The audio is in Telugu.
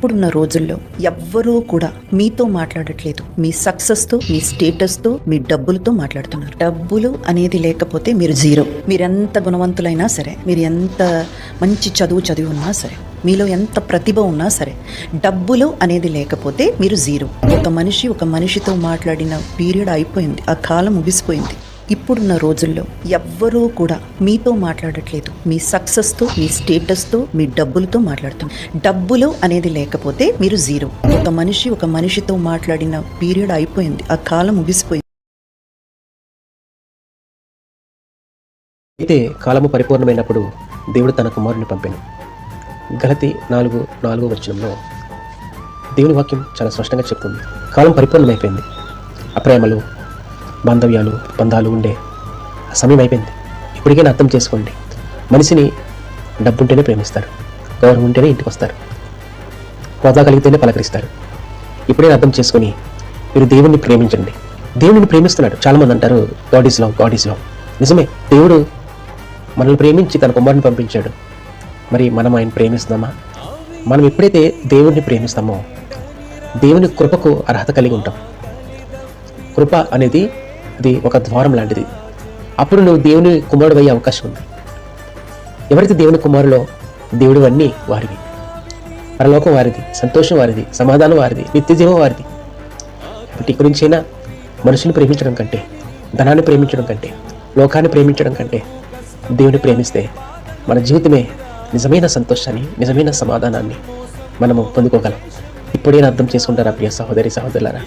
ఇప్పుడున్న రోజుల్లో ఎవ్వరూ కూడా మీతో మాట్లాడట్లేదు. మీ సక్సెస్తో, మీ స్టేటస్తో, మీ డబ్బులతో మాట్లాడుతున్నారు. డబ్బులు అనేది లేకపోతే మీరు జీరో. మీరెంత గుణవంతులైనా సరే, మీరు ఎంత మంచి చదివి ఉన్నా సరే, మీలో ఎంత ప్రతిభ ఉన్నా సరే, డబ్బులు అనేది లేకపోతే మీరు జీరో. ఒక మనిషితో మాట్లాడిన పీరియడ్ అయిపోయింది, ఆ కాలం ముగిసిపోయింది. ఇప్పుడున్న రోజుల్లో ఎవ్వరూ కూడా మీతో మాట్లాడట్లేదు. మీ సక్సెస్తో, మీ స్టేటస్తో, మీ డబ్బులతో మాట్లాడుతున్నారు. డబ్బులు అనేది లేకపోతే మీరు జీరో. ఒక మనిషితో మాట్లాడిన పీరియడ్ అయిపోయింది, ఆ కాలం ముగిసిపోయింది. అయితే కాలము పరిపూర్ణమైనప్పుడు దేవుడు తన కుమారుని పంపెను. గలతీ 4:4 దేవుని వాక్యం చాలా స్పష్టంగా చెప్తుంది. కాలం పరిపూర్ణమైపోయింది. అప్రేమలు, బాంధవ్యాలు, బంధాలు ఉండే ఆ సమయం అయిపోయింది. ఇప్పటికైనా అర్థం చేసుకోండి. మనిషిని డబ్బుంటేనే ప్రేమిస్తారు, గౌరవం ఉంటేనే ఇంటికి వస్తారు, హోదా కలిగితేనే పలకరిస్తారు. ఇప్పుడైనా అర్థం చేసుకొని మీరు దేవుణ్ణి ప్రేమించండి. దేవుడిని ప్రేమిస్తున్నాడు. చాలామంది అంటారు గాడ్ ఈజ్ లవ్. నిజమే, దేవుడు మనల్ని ప్రేమించి తన కుమారుని పంపించాడు. మరి మనం ఆయన ప్రేమిస్తున్నామా? మనం ఎప్పుడైతే దేవుడిని ప్రేమిస్తామో దేవుని కృపకు అర్హత కలిగి ఉంటాం. కృప అనేది అది ఒక ద్వారం లాంటిది. అప్పుడు నువ్వు దేవుని కుమారుడు అయ్యే అవకాశం ఉంది. ఎవరైతే దేవుని కుమారులో దేవుడు అన్నీ వారివి, పరలోకం వారిది, సంతోషం వారిది, సమాధానం వారిది, నిత్యజీవం వారిది. వీటి గురించైనా మనుషుని ప్రేమించడం కంటే, ధనాన్ని ప్రేమించడం కంటే, లోకాన్ని ప్రేమించడం కంటే దేవుని ప్రేమిస్తే మన జీవితమే నిజమైన సంతోషాన్ని, నిజమైన సమాధానాన్ని మనము పొందుకోగలం. ఇప్పుడైనా అర్థం చేసుకుంటారా ప్రియ సహోదరి సహోదరులారా?